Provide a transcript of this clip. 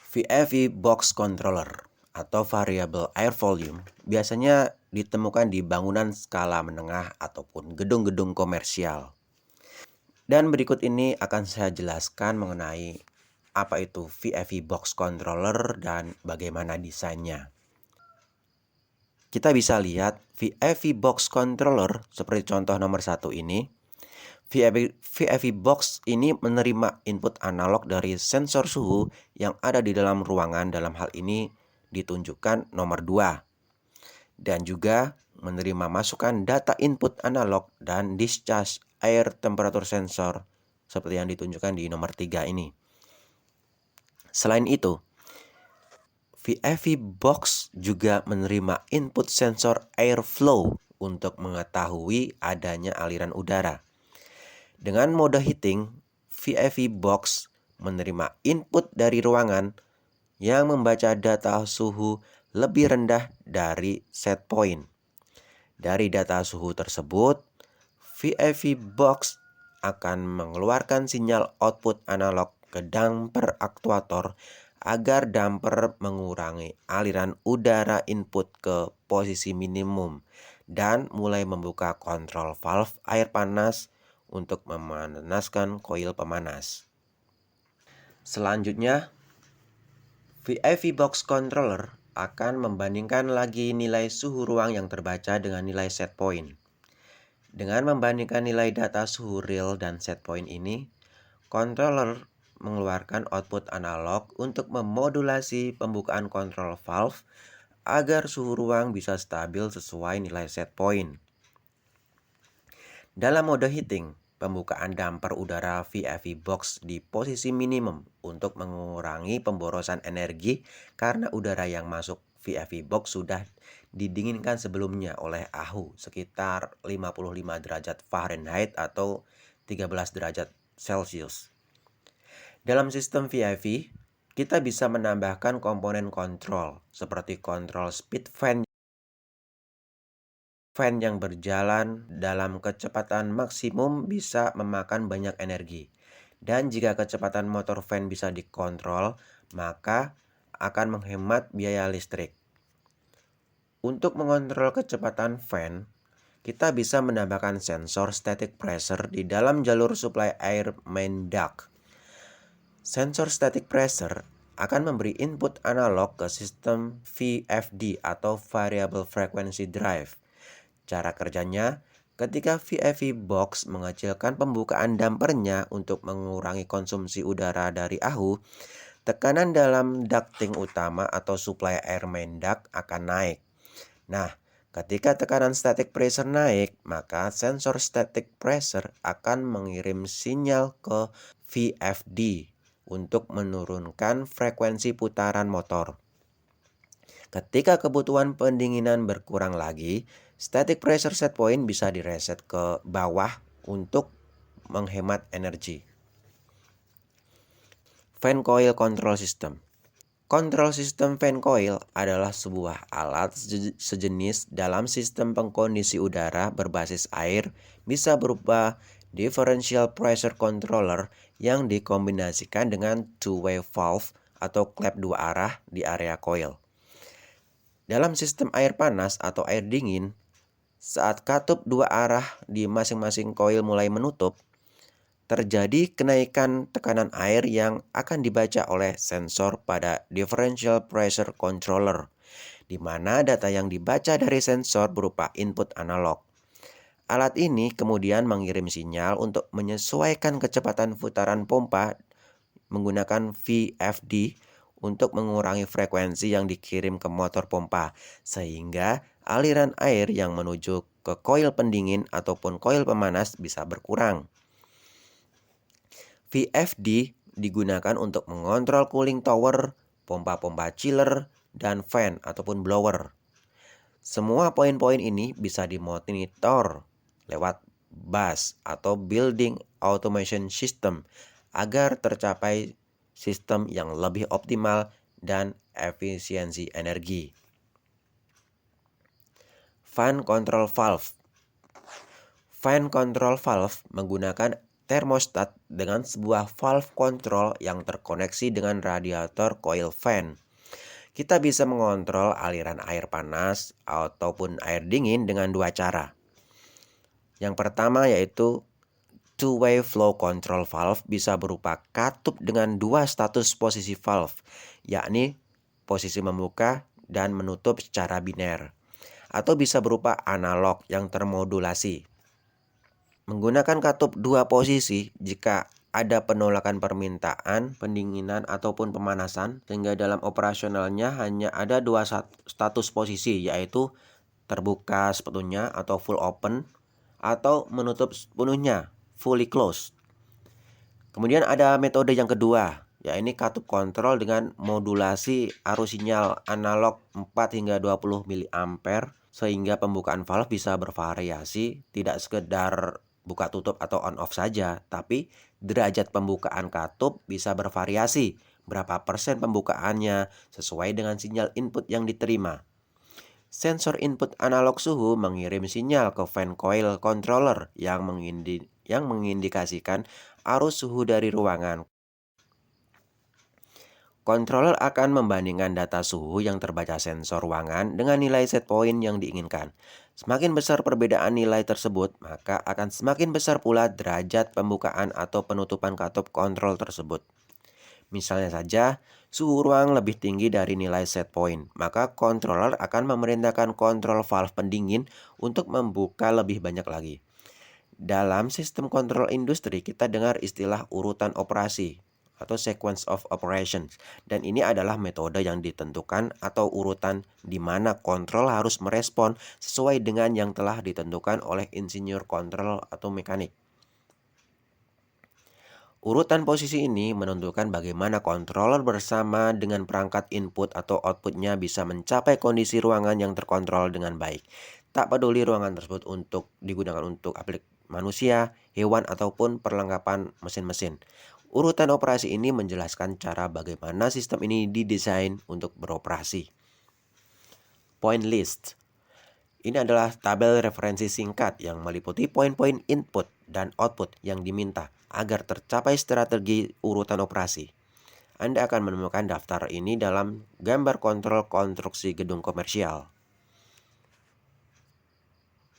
VFI Box Controller atau Variable Air Volume biasanya ditemukan di bangunan skala menengah ataupun gedung-gedung komersial. Dan berikut ini akan saya jelaskan mengenai apa itu VFI Box Controller dan bagaimana desainnya. Kita bisa lihat VFI Box Controller seperti contoh nomor 1 ini. VFI Box ini menerima input analog dari sensor suhu yang ada di dalam ruangan, dalam hal ini ditunjukkan nomor 2. Dan juga menerima masukan data input analog dan discharge air temperature sensor seperti yang ditunjukkan di nomor 3 ini. Selain itu, VFI Box juga menerima input sensor airflow untuk mengetahui adanya aliran udara. Dengan mode heating, VFI Box menerima input dari ruangan yang membaca data suhu lebih rendah dari set point. Dari data suhu tersebut, VFI Box akan mengeluarkan sinyal output analog ke damper aktuator agar damper mengurangi aliran udara input ke posisi minimum dan mulai membuka kontrol valve air panas untuk memanaskan koil pemanas. Selanjutnya, VFI Box Controller akan membandingkan lagi nilai suhu ruang yang terbaca dengan nilai set point. Dengan membandingkan nilai data suhu real dan set point ini, controller mengeluarkan output analog untuk memodulasi pembukaan kontrol valve agar suhu ruang bisa stabil sesuai nilai set point. Dalam mode heating, pembukaan damper udara VFI Box di posisi minimum untuk mengurangi pemborosan energi karena udara yang masuk VFI Box sudah didinginkan sebelumnya oleh AHU sekitar 55 derajat Fahrenheit atau 13 derajat Celcius. Dalam sistem VFI, kita bisa menambahkan komponen kontrol seperti kontrol speed fan yang berjalan dalam kecepatan maksimum bisa memakan banyak energi. Dan jika kecepatan motor fan bisa dikontrol, maka akan menghemat biaya listrik. Untuk mengontrol kecepatan fan, kita bisa menambahkan sensor static pressure di dalam jalur suplai air main duct. Sensor static pressure akan memberi input analog ke sistem VFD atau Variable Frequency Drive. Cara kerjanya, ketika VFI Box mengecilkan pembukaan dampernya untuk mengurangi konsumsi udara dari AHU, tekanan dalam ducting utama atau suplai air main duct akan naik. Nah, ketika tekanan static pressure naik, maka sensor static pressure akan mengirim sinyal ke VFD untuk menurunkan frekuensi putaran motor. Ketika kebutuhan pendinginan berkurang lagi, static pressure set point bisa direset ke bawah untuk menghemat energi. Fan Coil Control System. Control System Fan Coil adalah sebuah alat sejenis dalam sistem pengkondisi udara berbasis air, bisa berupa differential pressure controller yang dikombinasikan dengan two-way valve atau klep dua arah di area coil. Dalam sistem air panas atau air dingin, saat katup dua arah di masing-masing koil mulai menutup, terjadi kenaikan tekanan air yang akan dibaca oleh sensor pada differential pressure controller, di mana data yang dibaca dari sensor berupa input analog. Alat ini kemudian mengirim sinyal untuk menyesuaikan kecepatan putaran pompa menggunakan VFD untuk mengurangi frekuensi yang dikirim ke motor pompa, sehingga aliran air yang menuju ke koil pendingin ataupun koil pemanas bisa berkurang. VFD digunakan untuk mengontrol cooling tower, pompa-pompa chiller, dan fan ataupun blower. Semua poin-poin ini bisa dimonitor lewat BAS atau Building Automation System agar tercapai sistem yang lebih optimal dan efisiensi energi. Fan Control Valve. Fan Control Valve menggunakan termostat dengan sebuah valve kontrol yang terkoneksi dengan radiator coil fan. Kita bisa mengontrol aliran air panas ataupun air dingin dengan dua cara. Yang pertama yaitu two-way flow control valve bisa berupa katup dengan dua status posisi valve, yakni posisi membuka dan menutup secara biner, atau bisa berupa analog yang termodulasi. Menggunakan katup dua posisi jika ada penolakan permintaan, pendinginan, ataupun pemanasan, sehingga dalam operasionalnya hanya ada dua status posisi, yaitu terbuka sepenuhnya atau full open, atau menutup sepenuhnya, fully closed. Kemudian ada metode yang kedua, yaitu katup kontrol dengan modulasi arus sinyal analog 4 hingga 20 mA, sehingga pembukaan valve bisa bervariasi, tidak sekedar buka tutup atau on off saja, tapi derajat pembukaan katup bisa bervariasi, berapa persen pembukaannya sesuai dengan sinyal input yang diterima. Sensor input analog suhu mengirim sinyal ke fan coil controller yang mengindikasikan arus suhu dari ruangan. Controller akan membandingkan data suhu yang terbaca sensor ruangan dengan nilai set point yang diinginkan. Semakin besar perbedaan nilai tersebut, maka akan semakin besar pula derajat pembukaan atau penutupan katup kontrol tersebut. Misalnya saja, suhu ruang lebih tinggi dari nilai set point, maka controller akan memerintahkan kontrol valve pendingin untuk membuka lebih banyak lagi. Dalam sistem kontrol industri, kita dengar istilah urutan operasi atau sequence of operations, dan ini adalah metode yang ditentukan atau urutan di mana kontrol harus merespon sesuai dengan yang telah ditentukan oleh insinyur kontrol atau mekanik. Urutan posisi ini menentukan bagaimana controller bersama dengan perangkat input atau outputnya bisa mencapai kondisi ruangan yang terkontrol dengan baik. Tak peduli ruangan tersebut digunakan untuk aplikasi manusia, hewan, ataupun perlengkapan mesin-mesin. Urutan operasi ini menjelaskan cara bagaimana sistem ini didesain untuk beroperasi. Point list. Ini adalah tabel referensi singkat yang meliputi poin-poin input dan output yang diminta agar tercapai strategi urutan operasi. Anda akan menemukan daftar ini dalam gambar kontrol konstruksi gedung komersial.